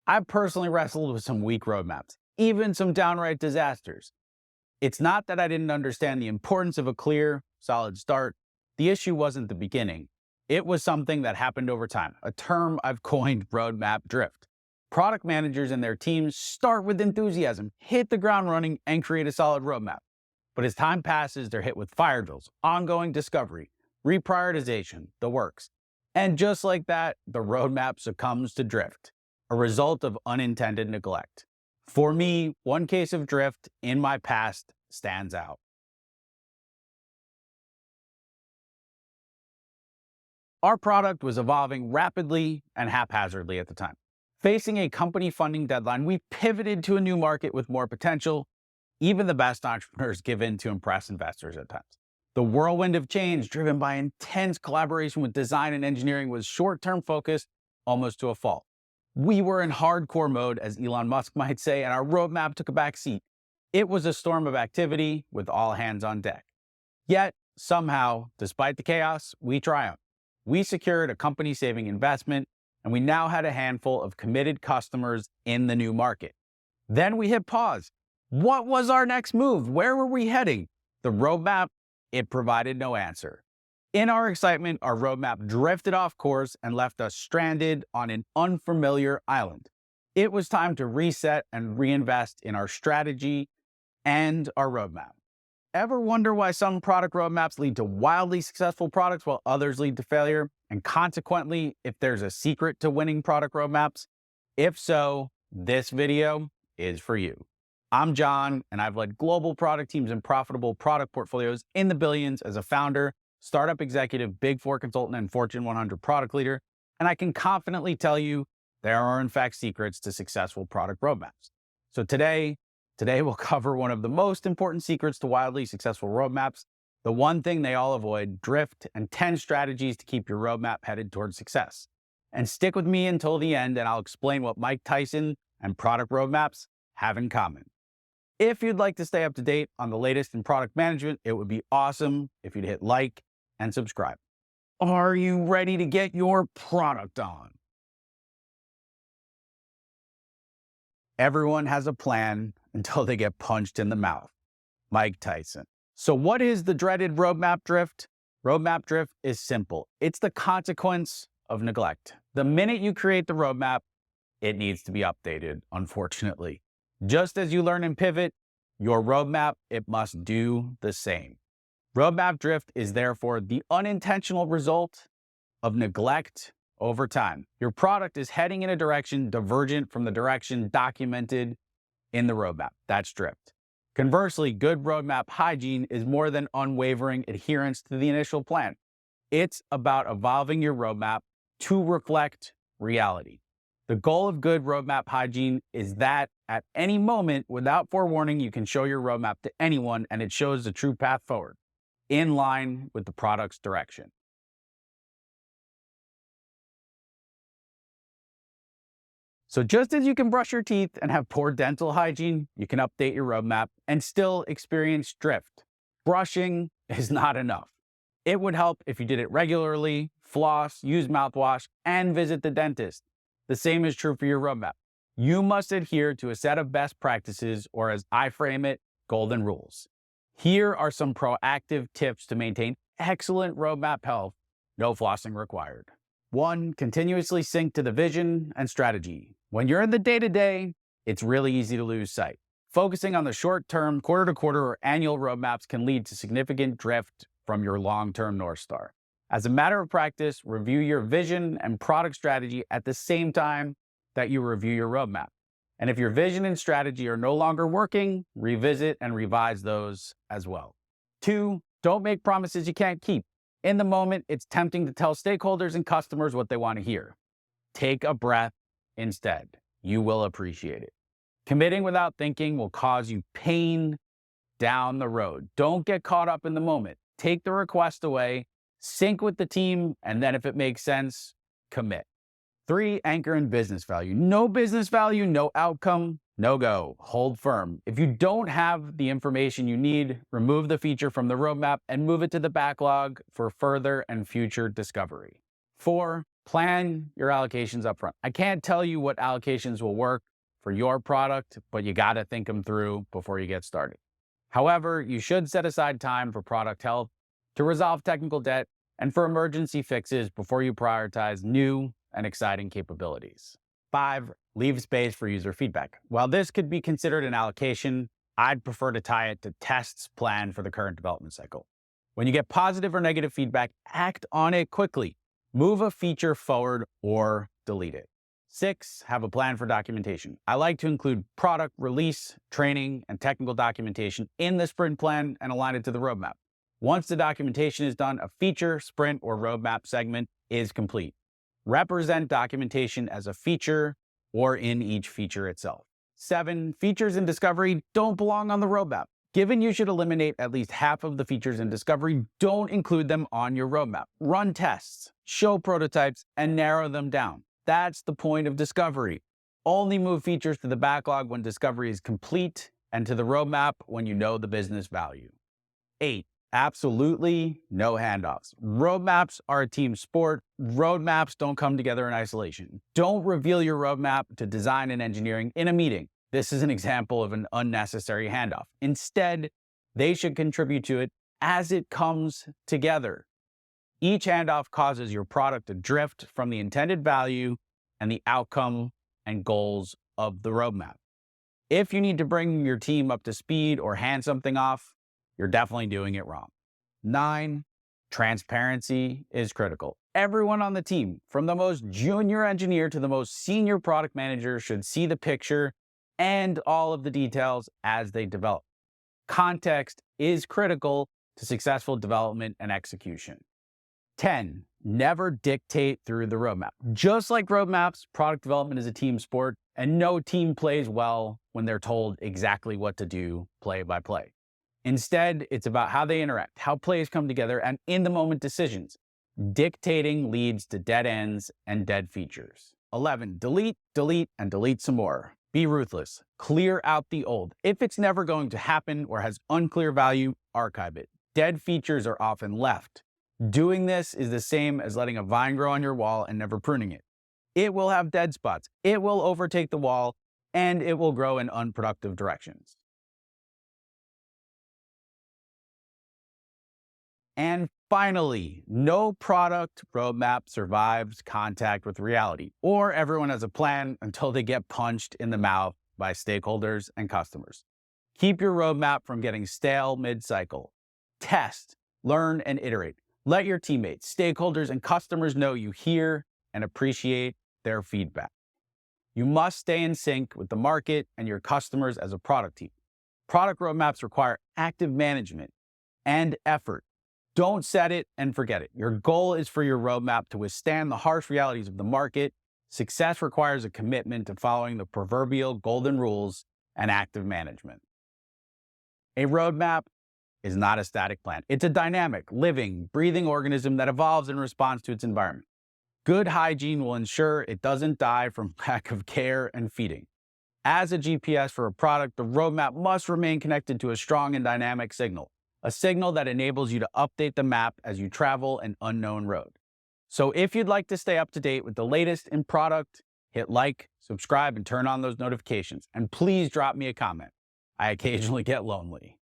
I've personally wrestled with some weak roadmaps, even some downright disasters. It's not that I didn't understand the importance of a clear, solid start. The issue wasn't the beginning. It was something that happened over time, a term I've coined roadmap drift. Product managers and their teams start with enthusiasm, hit the ground running, and create a solid roadmap. But as time passes, they're hit with fire drills, ongoing discovery, reprioritization, the works. And just like that, the roadmap succumbs to drift, a result of unintended neglect. For me, one case of drift in my past stands out. Our product was evolving rapidly and haphazardly at the time. Facing a company funding deadline, we pivoted to a new market with more potential. Even the best entrepreneurs give in to impress investors at times. The whirlwind of change, driven by intense collaboration with design and engineering, was short-term focused almost to a fault. We were in hardcore mode, as Elon Musk might say, and our roadmap took a back seat. It was a storm of activity with all hands on deck. Yet, somehow, despite the chaos, we triumphed. We secured a company-saving investment, and we now had a handful of committed customers in the new market. Then we hit pause. What was our next move? Where were we heading? The roadmap, it provided no answer. In our excitement, our roadmap drifted off course and left us stranded on an unfamiliar island. It was time to reset and reinvest in our strategy and our roadmap. Ever wonder why some product roadmaps lead to wildly successful products while others lead to failure? And consequently, if there's a secret to winning product roadmaps? If so, this video is for you. I'm John, and I've led global product teams and profitable product portfolios in the billions as a founder, startup executive, Big Four consultant, and Fortune 100 product leader. And I can confidently tell you there are in fact secrets to successful product roadmaps. So today we'll cover one of the most important secrets to wildly successful roadmaps, the one thing they all avoid, drift, and 10 strategies to keep your roadmap headed towards success. And stick with me until the end, and I'll explain what Mike Tyson and product roadmaps have in common. If you'd like to stay up to date on the latest in product management, it would be awesome if you'd hit like and subscribe. Are you ready to get your product on? Everyone has a plan until they get punched in the mouth. Mike Tyson. So what is the dreaded roadmap drift? Roadmap drift is simple. It's the consequence of neglect. The minute you create the roadmap, it needs to be updated, unfortunately. Just as you learn and pivot, your roadmap, it must do the same. Roadmap drift is therefore the unintentional result of neglect over time. Your product is heading in a direction divergent from the direction documented in the roadmap. That's drift. Conversely, good roadmap hygiene is more than unwavering adherence to the initial plan. It's about evolving your roadmap to reflect reality. The goal of good roadmap hygiene is that at any moment, without forewarning, you can show your roadmap to anyone and it shows the true path forward, in line with the product's direction. So just as you can brush your teeth and have poor dental hygiene, you can update your roadmap and still experience drift. Brushing is not enough. It would help if you did it regularly, floss, use mouthwash, and visit the dentist. The same is true for your roadmap. You must adhere to a set of best practices, or as I frame it, golden rules. Here are some proactive tips to maintain excellent roadmap health, no flossing required. 1, continuously sync to the vision and strategy. When you're in the day-to-day, it's really easy to lose sight. Focusing on the short-term, quarter-to-quarter, or annual roadmaps can lead to significant drift from your long-term North Star. As a matter of practice, review your vision and product strategy at the same time that you review your roadmap. And if your vision and strategy are no longer working, revisit and revise those as well. 2, don't make promises you can't keep. In the moment, it's tempting to tell stakeholders and customers what they want to hear. Take a breath instead. You will appreciate it. Committing without thinking will cause you pain down the road. Don't get caught up in the moment. Take the request away, sync with the team, and then if it makes sense, commit. 3, anchor in business value. No business value, no outcome, no go. Hold firm. If you don't have the information you need, remove the feature from the roadmap and move it to the backlog for further and future discovery. 4, Plan your allocations up front. I can't tell you what allocations will work for your product, but you got to think them through before you get started. However, you should set aside time for product health, to resolve technical debt, and for emergency fixes before you prioritize new and exciting capabilities. 5, leave space for user feedback. While this could be considered an allocation, I'd prefer to tie it to tests planned for the current development cycle. When you get positive or negative feedback, act on it quickly. Move a feature forward or delete it. 6, have a plan for documentation. I like to include product release, training, and technical documentation in the sprint plan and align it to the roadmap. Once the documentation is done, a feature, sprint, or roadmap segment is complete. Represent documentation as a feature or in each feature itself. 7, features in discovery don't belong on the roadmap. Given you should eliminate at least half of the features in discovery, don't include them on your roadmap. Run tests, show prototypes, and narrow them down. That's the point of discovery. Only move features to the backlog when discovery is complete and to the roadmap when you know the business value. 8, absolutely no handoffs. Roadmaps are a team sport. Roadmaps don't come together in isolation. Don't reveal your roadmap to design and engineering in a meeting. This is an example of an unnecessary handoff. Instead, they should contribute to it as it comes together. Each handoff causes your product to drift from the intended value and the outcome and goals of the roadmap. If you need to bring your team up to speed or hand something off, you're definitely doing it wrong. 9, transparency is critical. Everyone on the team, from the most junior engineer to the most senior product manager, should see the picture and all of the details as they develop. Context is critical to successful development and execution. 10, never dictate through the roadmap. Just like roadmaps, product development is a team sport, and no team plays well when they're told exactly what to do play by play. Instead, it's about how they interact, how plays come together, and in-the-moment decisions. Dictating leads to dead ends and dead features. 11, delete, and delete some more. Be ruthless. Clear out the old. If it's never going to happen or has unclear value, archive it. Dead features are often left. Doing this is the same as letting a vine grow on your wall and never pruning it. It will have dead spots. It will overtake the wall, and it will grow in unproductive directions. And finally, no product roadmap survives contact with reality, or everyone has a plan until they get punched in the mouth by stakeholders and customers. Keep your roadmap from getting stale mid-cycle. Test, learn, and iterate. Let your teammates, stakeholders, and customers know you hear and appreciate their feedback. You must stay in sync with the market and your customers as a product team. Product roadmaps require active management and effort. Don't set it and forget it. Your goal is for your roadmap to withstand the harsh realities of the market. Success requires a commitment to following the proverbial golden rules and active management. A roadmap is not a static plan. It's a dynamic, living, breathing organism that evolves in response to its environment. Good hygiene will ensure it doesn't die from lack of care and feeding. As a GPS for a product, the roadmap must remain connected to a strong and dynamic signal. A signal that enables you to update the map as you travel an unknown road. So if you'd like to stay up to date with the latest in product, hit like, subscribe, and turn on those notifications. And please drop me a comment. I occasionally get lonely.